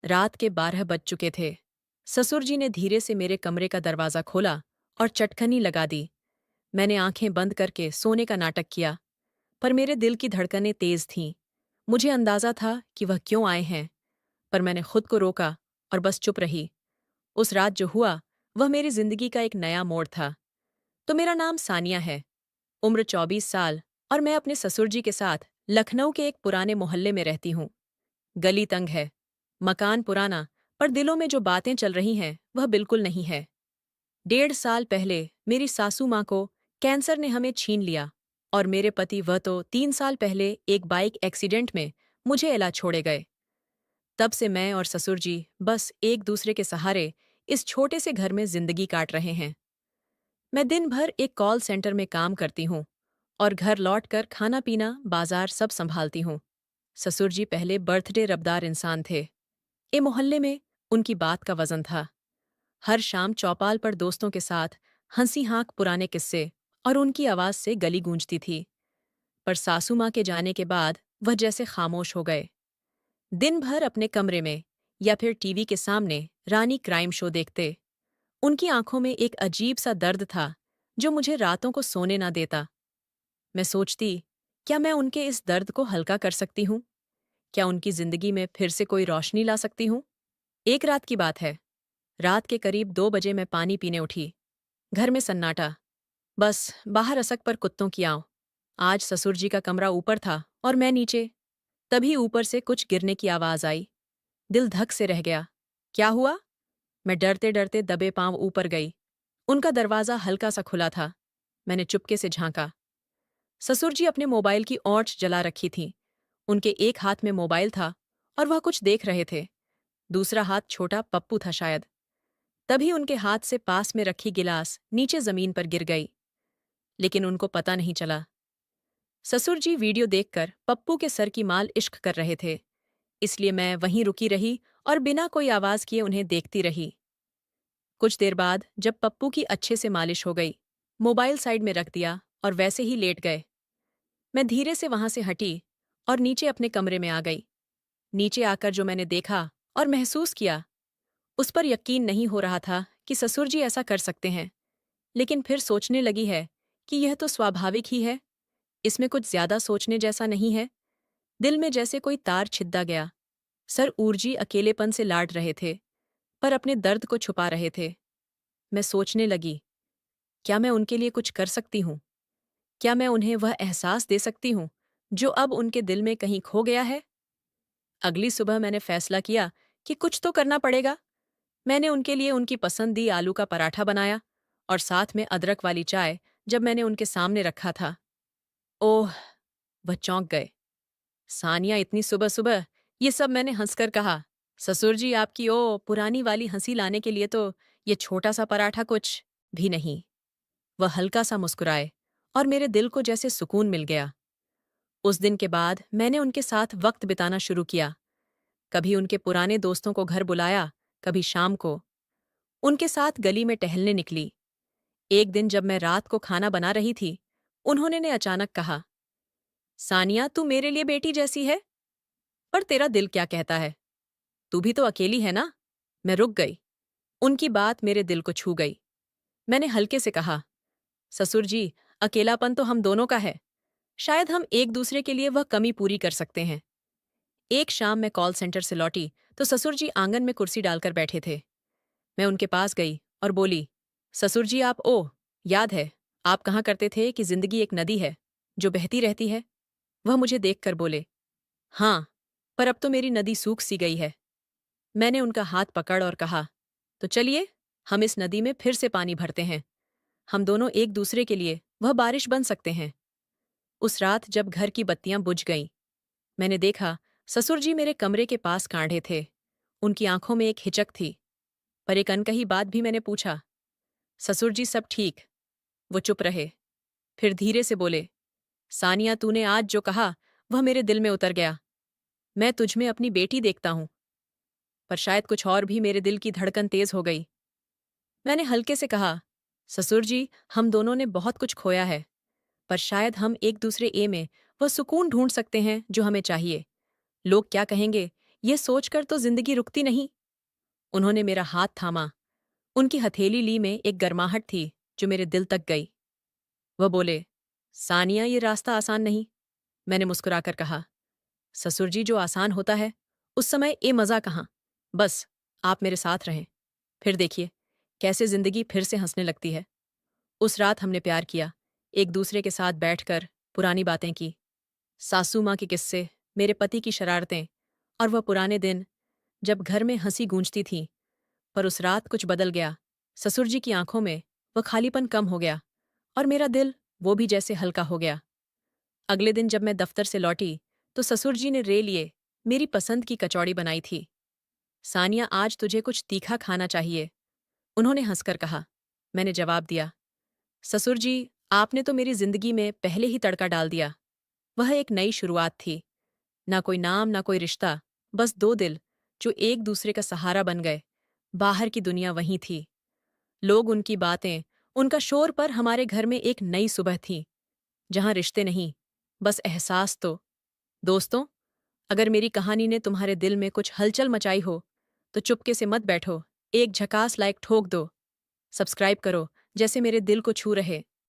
रात के 12 बज चुके थे। ससुर जी ने धीरे से मेरे कमरे का दरवाज़ा खोला और चटकनी लगा दी। मैंने आंखें बंद करके सोने का नाटक किया, पर मेरे दिल की धड़कनें तेज थीं। मुझे अंदाज़ा था कि वह क्यों आए हैं, पर मैंने खुद को रोका और बस चुप रही। उस रात जो हुआ, वह मेरी जिंदगी का एक नया मोड़ था। तो मेरा नाम सानिया है, उम्र 24 साल, और मैं अपने ससुर जी के साथ लखनऊ के एक पुराने मोहल्ले में रहती हूँ। गली तंग है, मकान पुराना, पर दिलों में जो बातें चल रही हैं वह बिल्कुल नहीं है। 1.5 साल पहले मेरी सासू माँ को कैंसर ने हमें छीन लिया, और मेरे पति वह तो 3 साल पहले एक बाइक एक्सीडेंट में मुझे एला छोड़े गए। तब से मैं और ससुर जी बस एक दूसरे के सहारे इस छोटे से घर में जिंदगी काट रहे हैं। मैं दिन भर एक कॉल सेंटर में काम करती हूँ और घर लौटकर खाना पीना बाजार सब संभालती हूँ। ससुर जी पहले बर्थडे रबदार इंसान थे। ए मोहल्ले में उनकी बात का वजन था। हर शाम चौपाल पर दोस्तों के साथ हंसी हाँक पुराने किस्से और उनकी आवाज से गली गूंजती थी। पर सासू माँ के जाने के बाद वह जैसे खामोश हो गए। दिन भर अपने कमरे में या फिर टीवी के सामने रानी क्राइम शो देखते। उनकी आंखों में एक अजीब सा दर्द था जो मुझे रातों को सोने ना देता। मैं सोचती, क्या मैं उनके इस दर्द को हल्का कर सकती हूँ? क्या उनकी जिंदगी में फिर से कोई रोशनी ला सकती हूँ? एक रात की बात है। रात के करीब 2 बजे मैं पानी पीने उठी। घर में सन्नाटा, बस बाहर असक पर कुत्तों की आंव। आज ससुर जी का कमरा ऊपर था और मैं नीचे। तभी ऊपर से कुछ गिरने की आवाज आई। दिल धक से रह गया। क्या हुआ? मैं डरते डरते दबे पांव ऊपर गई। उनका दरवाज़ा हल्का सा खुला था। मैंने चुपके से झांका। ससुर जी अपने मोबाइल की ऑर्च जला रखी थी। उनके एक हाथ में मोबाइल था और वह कुछ देख रहे थे। दूसरा हाथ छोटा पप्पू था शायद। तभी उनके हाथ से पास में रखी गिलास नीचे जमीन पर गिर गई, लेकिन उनको पता नहीं चला। ससुर जी वीडियो देखकर पप्पू के सर की माल इश्क कर रहे थे, इसलिए मैं वहीं रुकी रही और बिना कोई आवाज किए उन्हें देखती रही। कुछ देर बाद जब पप्पू की अच्छे से मालिश हो गई, मोबाइल साइड में रख दिया और वैसे ही लेट गए। मैं धीरे से वहां से हटी और नीचे अपने कमरे में आ गई। नीचे आकर जो मैंने देखा और महसूस किया, उस पर यकीन नहीं हो रहा था कि ससुर जी ऐसा कर सकते हैं। लेकिन फिर सोचने लगी है कि यह तो स्वाभाविक ही है, इसमें कुछ ज्यादा सोचने जैसा नहीं है। दिल में जैसे कोई तार छिद्दा गया। सर ऊर्जी अकेलेपन से लाड रहे थे, पर अपने दर्द को छुपा रहे थे। मैं सोचने लगी, क्या मैं उनके लिए कुछ कर सकती हूँ? क्या मैं उन्हें वह एहसास दे सकती हूँ जो अब उनके दिल में कहीं खो गया है? अगली सुबह मैंने फैसला किया कि कुछ तो करना पड़ेगा। मैंने उनके लिए उनकी पसंदी आलू का पराठा बनाया और साथ में अदरक वाली चाय जब मैंने उनके सामने रखा था। ओह! वह चौंक गए। सानिया, इतनी सुबह सुबह? ये सब मैंने हंसकर कहा। ससुर जी, आपकी ओ पुरानी वाली हंसी लाने के लिए तो ये छोटा सा पराठा कुछ भी नहीं। वह हल्का सा मुस्कुराए और मेरे दिल को जैसे सुकून मिल गया। उस दिन के बाद मैंने उनके साथ वक्त बिताना शुरू किया। कभी उनके पुराने दोस्तों को घर बुलाया, कभी शाम को उनके साथ गली में टहलने निकली। एक दिन जब मैं रात को खाना बना रही थी, उन्होंने ने अचानक कहा, सानिया, तू मेरे लिए बेटी जैसी है, पर तेरा दिल क्या कहता है? तू भी तो अकेली है ना? मैं रुक गई। उनकी बात मेरे दिल को छू गई। मैंने हल्के से कहा, ससुर जी, अकेलापन तो हम दोनों का है। शायद हम एक दूसरे के लिए वह कमी पूरी कर सकते हैं। एक शाम मैं कॉल सेंटर से लौटी तो ससुर जी आंगन में कुर्सी डालकर बैठे थे। मैं उनके पास गई और बोली, ससुर जी, आप याद है, आप कहाँ करते थे कि जिंदगी एक नदी है जो बहती रहती है? वह मुझे देखकर बोले, हाँ, पर अब तो मेरी नदी सूख सी गई है। मैंने उनका हाथ पकड़ और कहा, तो चलिए, हम इस नदी में फिर से पानी भरते हैं। हम दोनों एक दूसरे के लिए वह बारिश बन सकते हैं। उस रात जब घर की बत्तियां बुझ गईं, मैंने देखा ससुर जी मेरे कमरे के पास कांढे थे। उनकी आंखों में एक हिचक थी, पर एक अनकही बात भी। मैंने पूछा, ससुर जी, सब ठीक? वो चुप रहे। फिर धीरे से बोले, सानिया, तूने आज जो कहा वह मेरे दिल में उतर गया। मैं तुझ में अपनी बेटी देखता हूं। पर शायद कुछ और भी। मेरे दिल की धड़कन तेज हो गई। मैंने हल्के से कहा, ससुर जी, हम दोनों ने बहुत कुछ खोया है, पर शायद हम एक दूसरे में वह सुकून ढूंढ सकते हैं जो हमें चाहिए। लोग क्या कहेंगे, ये सोचकर तो जिंदगी रुकती नहीं। उन्होंने मेरा हाथ थामा। उनकी हथेली ली में एक गर्माहट थी जो मेरे दिल तक गई। वह बोले, सानिया, ये रास्ता आसान नहीं। मैंने मुस्कुराकर कहा, ससुर जी, जो आसान होता है उस समय ए मज़ा कहाँ। बस आप मेरे साथ रहें, फिर देखिए कैसे जिंदगी फिर से हंसने लगती है। उस रात हमने प्यार किया, एक दूसरे के साथ बैठकर पुरानी बातें की, सासू माँ के किस्से, मेरे पति की शरारतें और वह पुराने दिन जब घर में हंसी गूंजती थी। पर उस रात कुछ बदल गया। ससुर जी की आंखों में वह खालीपन कम हो गया और मेरा दिल वो भी जैसे हल्का हो गया। अगले दिन जब मैं दफ्तर से लौटी तो ससुर जी ने रे लिए मेरी पसंद की कचौड़ी बनाई थी। सानिया, आज तुझे कुछ तीखा खाना चाहिए, उन्होंने हंसकर कहा। मैंने जवाब दिया, ससुर जी, आपने तो मेरी जिंदगी में पहले ही तड़का डाल दिया। वह एक नई शुरुआत थी, ना कोई नाम ना कोई रिश्ता, बस दो दिल जो एक दूसरे का सहारा बन गए। बाहर की दुनिया वहीं थी, लोग, उनकी बातें, उनका शोर, पर हमारे घर में एक नई सुबह थी जहां रिश्ते नहीं, बस एहसास। तो दोस्तों, अगर मेरी कहानी ने तुम्हारे दिल में कुछ हलचल मचाई हो तो चुपके से मत बैठो, एक झकास लाइक ठोक दो, सब्सक्राइब करो जैसे मेरे दिल को छू रहे।